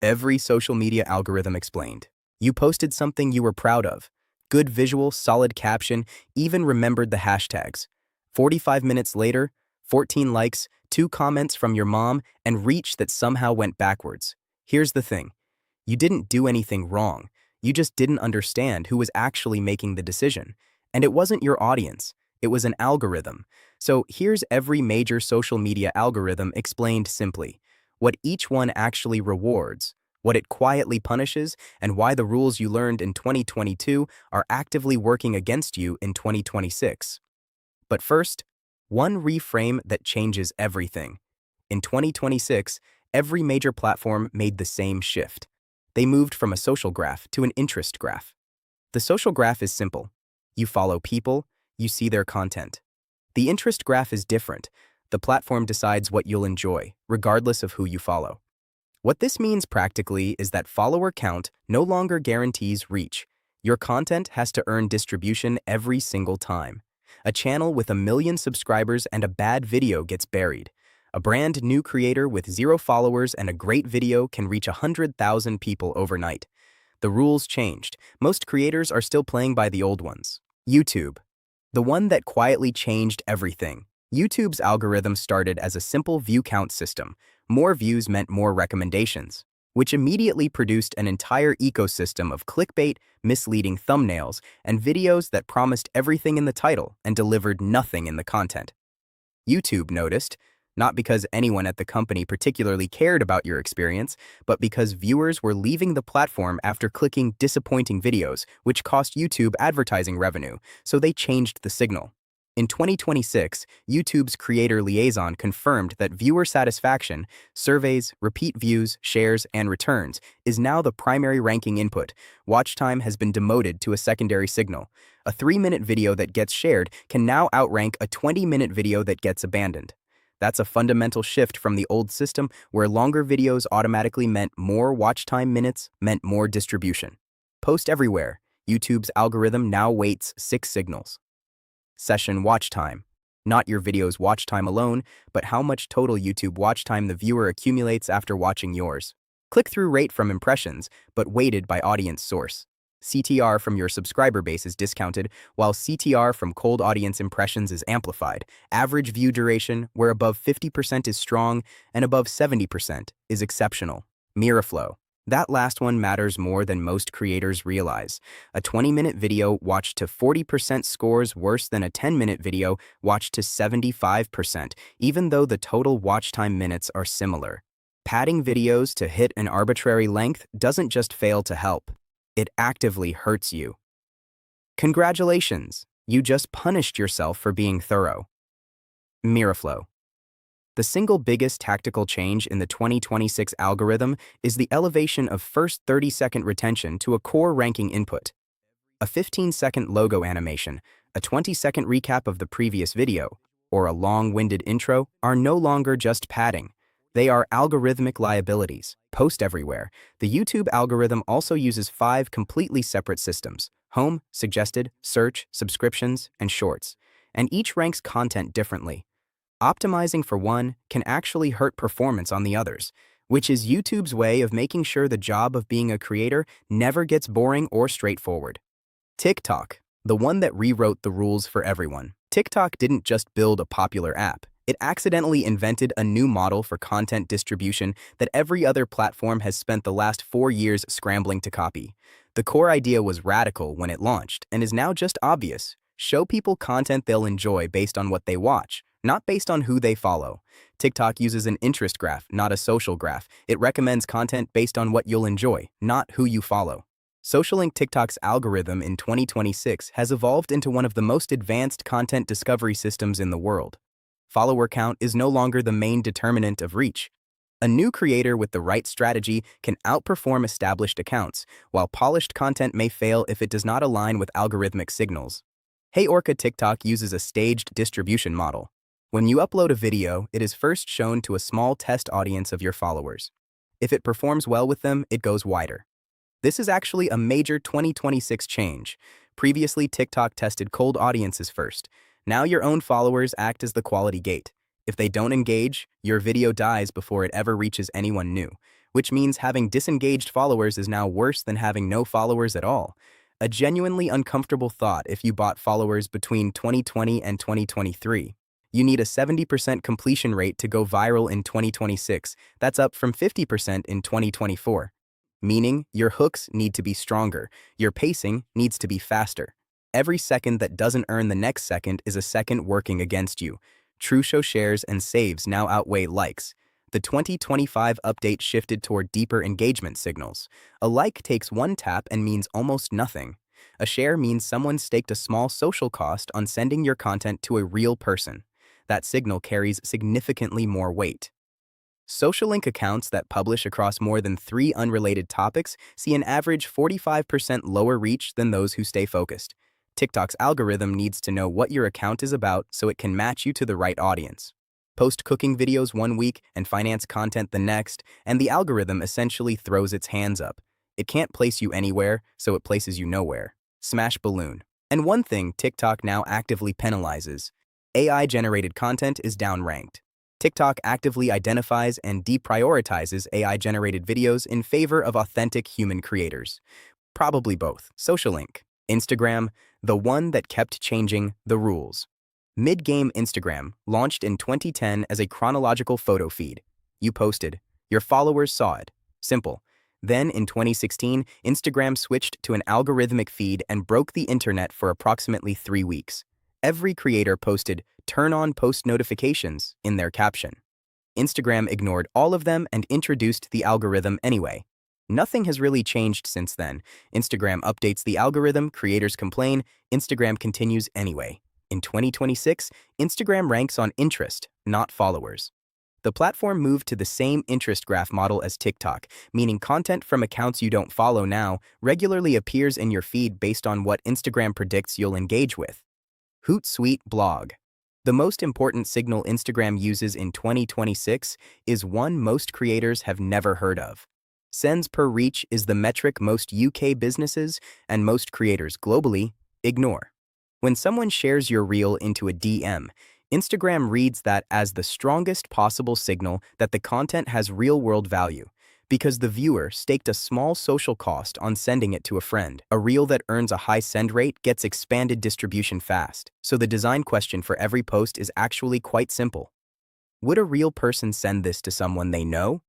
Every social media algorithm explained. You posted something you were proud of. Good visual, solid caption, even remembered the hashtags. 45 minutes later, 14 likes, 2 comments from your mom, and reach that somehow went backwards. Here's the thing. You didn't do anything wrong. You just didn't understand who was actually making the decision. And it wasn't your audience. It was an algorithm. So here's every major social media algorithm explained simply. What each one actually rewards, what it quietly punishes, and why the rules you learned in 2022 are actively working against you in 2026. But first, one reframe that changes everything. In 2026, every major platform made the same shift. They moved from a social graph to an interest graph. The social graph is simple. You follow people, you see their content. The interest graph is different. The platform decides what you'll enjoy, regardless of who you follow. What this means practically is that follower count no longer guarantees reach. Your content has to earn distribution every single time. A channel with 1 million subscribers and a bad video gets buried. A brand new creator with 0 followers and a great video can reach 100,000 people overnight. The rules changed. Most creators are still playing by the old ones. YouTube. The one that quietly changed everything. YouTube's algorithm started as a simple view count system. More views meant more recommendations, which immediately produced an entire ecosystem of clickbait, misleading thumbnails, and videos that promised everything in the title and delivered nothing in the content. YouTube noticed, not because anyone at the company particularly cared about your experience, but because viewers were leaving the platform after clicking disappointing videos, which cost YouTube advertising revenue, so they changed the signal. In 2026, YouTube's creator liaison confirmed that viewer satisfaction, surveys, repeat views, shares, and returns is now the primary ranking input. Watch time has been demoted to a secondary signal. A 3-minute video that gets shared can now outrank a 20-minute video that gets abandoned. That's a fundamental shift from the old system where longer videos automatically meant more watch time minutes, meant more distribution. Post everywhere. YouTube's algorithm now weights 6 signals. Session watch time. Not your video's watch time alone, but how much total YouTube watch time the viewer accumulates after watching yours. Click-through rate from impressions, but weighted by audience source. CTR from your subscriber base is discounted, while CTR from cold audience impressions is amplified. Average view duration, where above 50% is strong and above 70% is exceptional. Mirror flow. That last one matters more than most creators realize. A 20-minute video watched to 40% scores worse than a 10-minute video watched to 75%, even though the total watch time minutes are similar. Padding videos to hit an arbitrary length doesn't just fail to help. It actively hurts you. Congratulations, you just punished yourself for being thorough. Mirror flow. The single biggest tactical change in the 2026 algorithm is the elevation of first 30-second retention to a core ranking input. A 15-second logo animation, a 20-second recap of the previous video, or a long-winded intro are no longer just padding. They are algorithmic liabilities. Post everywhere. The YouTube algorithm also uses 5 completely separate systems: home, suggested, search, subscriptions, and shorts. And each ranks content differently. Optimizing for one can actually hurt performance on the others, which is YouTube's way of making sure the job of being a creator never gets boring or straightforward. TikTok, the one that rewrote the rules for everyone. TikTok didn't just build a popular app. It accidentally invented a new model for content distribution that every other platform has spent the last 4 years scrambling to copy. The core idea was radical when it launched and is now just obvious. Show people content they'll enjoy based on what they watch, not based on who they follow. TikTok uses an interest graph, not a social graph. It recommends content based on what you'll enjoy, not who you follow. SocialLink TikTok's algorithm in 2026 has evolved into one of the most advanced content discovery systems in the world. Follower count is no longer the main determinant of reach. A new creator with the right strategy can outperform established accounts, while polished content may fail if it does not align with algorithmic signals. Hey Orca TikTok uses a staged distribution model. When you upload a video, it is first shown to a small test audience of your followers. If it performs well with them, it goes wider. This is actually a major 2026 change. Previously, TikTok tested cold audiences first. Now your own followers act as the quality gate. If they don't engage, your video dies before it ever reaches anyone new, which means having disengaged followers is now worse than having no followers at all. A genuinely uncomfortable thought if you bought followers between 2020 and 2023. You need a 70% completion rate to go viral in 2026. That's up from 50% in 2024. Meaning, your hooks need to be stronger, your pacing needs to be faster. Every second that doesn't earn the next second is a second working against you. True show shares and saves now outweigh likes. The 2025 update shifted toward deeper engagement signals. A like takes one tap and means almost nothing. A share means someone staked a small social cost on sending your content to a real person. That signal carries significantly more weight. Social link accounts that publish across more than 3 unrelated topics see an average 45% lower reach than those who stay focused. TikTok's algorithm needs to know what your account is about so it can match you to the right audience. Post cooking videos one week and finance content the next, and the algorithm essentially throws its hands up. It can't place you anywhere, so it places you nowhere. Smash balloon. And one thing TikTok now actively penalizes: AI-generated content is downranked. TikTok actively identifies and deprioritizes AI-generated videos in favor of authentic human creators. Probably both. Social link. Instagram, the one that kept changing the rules. Mid-game Instagram launched in 2010 as a chronological photo feed. You posted. Your followers saw it. Simple. Then, in 2016, Instagram switched to an algorithmic feed and broke the internet for approximately 3 weeks. Every creator posted "turn on post notifications" in their caption. Instagram ignored all of them and introduced the algorithm anyway. Nothing has really changed since then. Instagram updates the algorithm, creators complain, Instagram continues anyway. In 2026, Instagram ranks on interest, not followers. The platform moved to the same interest graph model as TikTok, meaning content from accounts you don't follow now regularly appears in your feed based on what Instagram predicts you'll engage with. Hootsuite blog. The most important signal Instagram uses in 2026 is one most creators have never heard of. Sends per reach is the metric most UK businesses and most creators globally ignore. When someone shares your reel into a DM, Instagram reads that as the strongest possible signal that the content has real-world value, because the viewer staked a small social cost on sending it to a friend. A reel that earns a high send rate gets expanded distribution fast. So the design question for every post is actually quite simple. Would a real person send this to someone they know?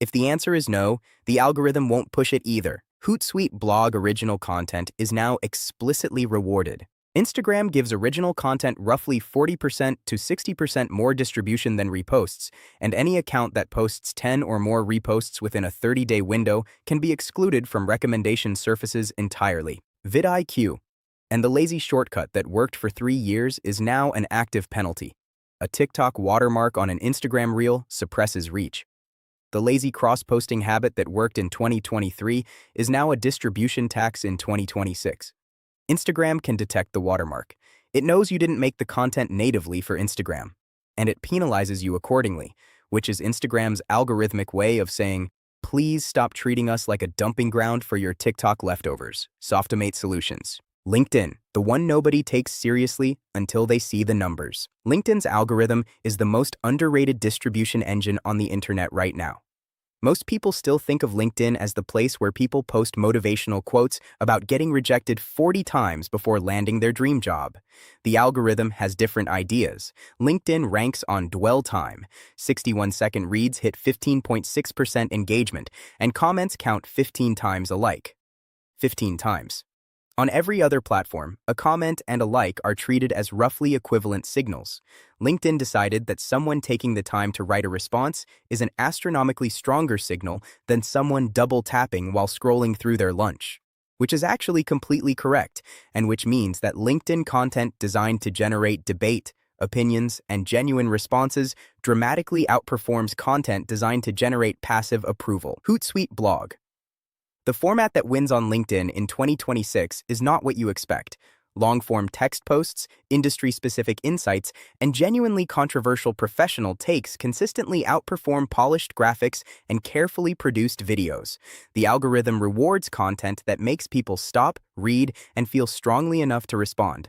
If the answer is no, the algorithm won't push it either. Hootsuite blog original content is now explicitly rewarded. Instagram gives original content roughly 40% to 60% more distribution than reposts, and any account that posts 10 or more reposts within a 30-day window can be excluded from recommendation surfaces entirely. vidIQ. And the lazy shortcut that worked for 3 years is now an active penalty. A TikTok watermark on an Instagram reel suppresses reach. The lazy cross-posting habit that worked in 2023 is now a distribution tax in 2026. Instagram can detect the watermark. It knows you didn't make the content natively for Instagram, and it penalizes you accordingly, which is Instagram's algorithmic way of saying, please stop treating us like a dumping ground for your TikTok leftovers. Softimate Solutions. LinkedIn, the one nobody takes seriously until they see the numbers. LinkedIn's algorithm is the most underrated distribution engine on the internet right now. Most people still think of LinkedIn as the place where people post motivational quotes about getting rejected 40 times before landing their dream job. The algorithm has different ideas. LinkedIn ranks on dwell time. 61-second reads hit 15.6% engagement, and comments count 15 times a like. 15 times. On every other platform, a comment and a like are treated as roughly equivalent signals. LinkedIn decided that someone taking the time to write a response is an astronomically stronger signal than someone double-tapping while scrolling through their lunch, which is actually completely correct, and which means that LinkedIn content designed to generate debate, opinions, and genuine responses dramatically outperforms content designed to generate passive approval. Hootsuite blog. The format that wins on LinkedIn in 2026 is not what you expect. Long-form text posts, industry-specific insights, and genuinely controversial professional takes consistently outperform polished graphics and carefully produced videos. The algorithm rewards content that makes people stop, read, and feel strongly enough to respond.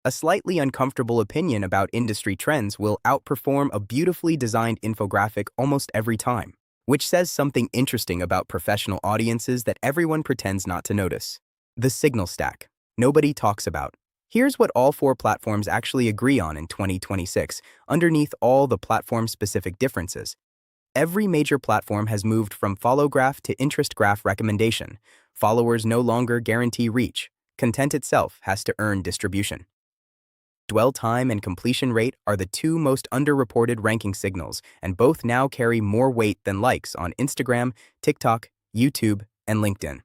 A slightly uncomfortable opinion about industry trends will outperform a beautifully designed infographic almost every time. which says something interesting about professional audiences that everyone pretends not to notice. The signal stack. Nobody talks about. Here's what all four platforms actually agree on in 2026, underneath all the platform-specific differences. Every major platform has moved from follow graph to interest graph recommendation. Followers no longer guarantee reach. Content itself has to earn distribution. Dwell time and completion rate are the two most underreported ranking signals, and both now carry more weight than likes on Instagram, TikTok, YouTube, and LinkedIn.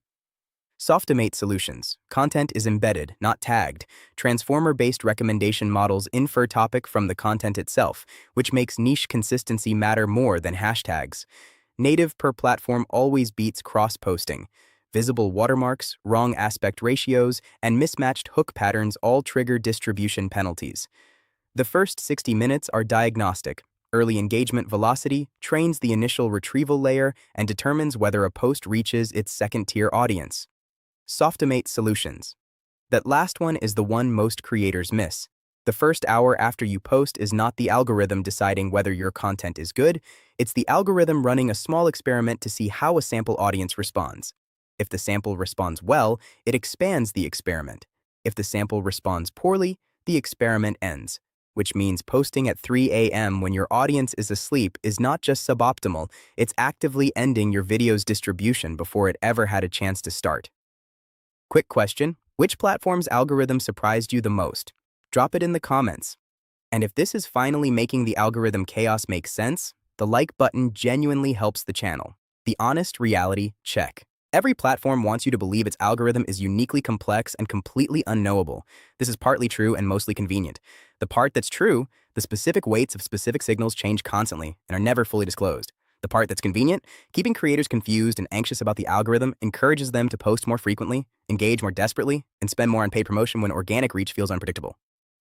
Softimate solutions. Content is embedded, not tagged. Transformer-based recommendation models infer topic from the content itself, which makes niche consistency matter more than hashtags. Native per platform always beats cross-posting. Visible watermarks, wrong aspect ratios, and mismatched hook patterns all trigger distribution penalties. The first 60 minutes are diagnostic. Early engagement velocity trains the initial retrieval layer and determines whether a post reaches its second-tier audience. Softimate solutions. That last one is the one most creators miss. The first hour after you post is not the algorithm deciding whether your content is good, it's the algorithm running a small experiment to see how a sample audience responds. If the sample responds well, it expands the experiment. If the sample responds poorly, the experiment ends. Which means posting at 3 a.m. when your audience is asleep is not just suboptimal, it's actively ending your video's distribution before it ever had a chance to start. Quick question, which platform's algorithm surprised you the most? Drop it in the comments. And if this is finally making the algorithm chaos make sense, the like button genuinely helps the channel. The honest reality check. Every platform wants you to believe its algorithm is uniquely complex and completely unknowable. This is partly true and mostly convenient. The part that's true, the specific weights of specific signals change constantly and are never fully disclosed. The part that's convenient, keeping creators confused and anxious about the algorithm encourages them to post more frequently, engage more desperately, and spend more on paid promotion when organic reach feels unpredictable.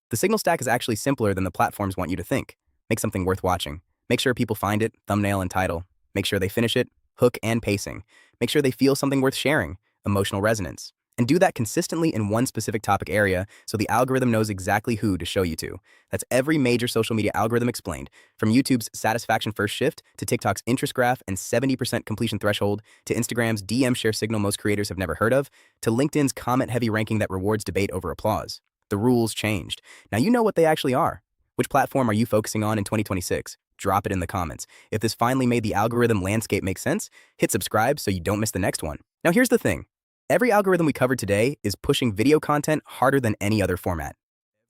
The signal stack is actually simpler than the platforms want you to think. Make something worth watching. Make sure people find it, thumbnail and title. Make sure they finish it, hook and pacing. Make sure they feel something worth sharing, emotional resonance. And do that consistently in one specific topic area so the algorithm knows exactly who to show you to. That's every major social media algorithm explained, from YouTube's satisfaction first shift to TikTok's interest graph and 70% completion threshold, to Instagram's DM share signal most creators have never heard of, to LinkedIn's comment-heavy ranking that rewards debate over applause. The rules changed. Now you know what they actually are. Which platform are you focusing on in 2026? Drop it in the comments. If this finally made the algorithm landscape make sense, hit subscribe so you don't miss the next one. Now here's the thing. Every algorithm we covered today is pushing video content harder than any other format.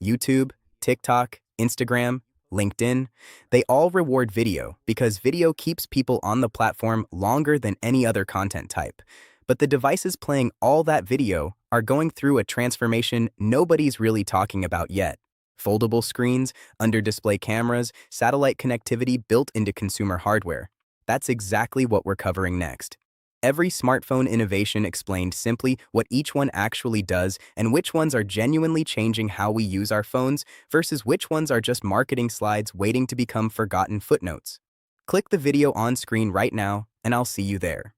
YouTube, TikTok, Instagram, LinkedIn, they all reward video because video keeps people on the platform longer than any other content type. But the devices playing all that video are going through a transformation nobody's really talking about yet. Foldable screens, under-display cameras, satellite connectivity built into consumer hardware. That's exactly what we're covering next. Every smartphone innovation explained simply what each one actually does and which ones are genuinely changing how we use our phones versus which ones are just marketing slides waiting to become forgotten footnotes. Click the video on screen right now, and I'll see you there.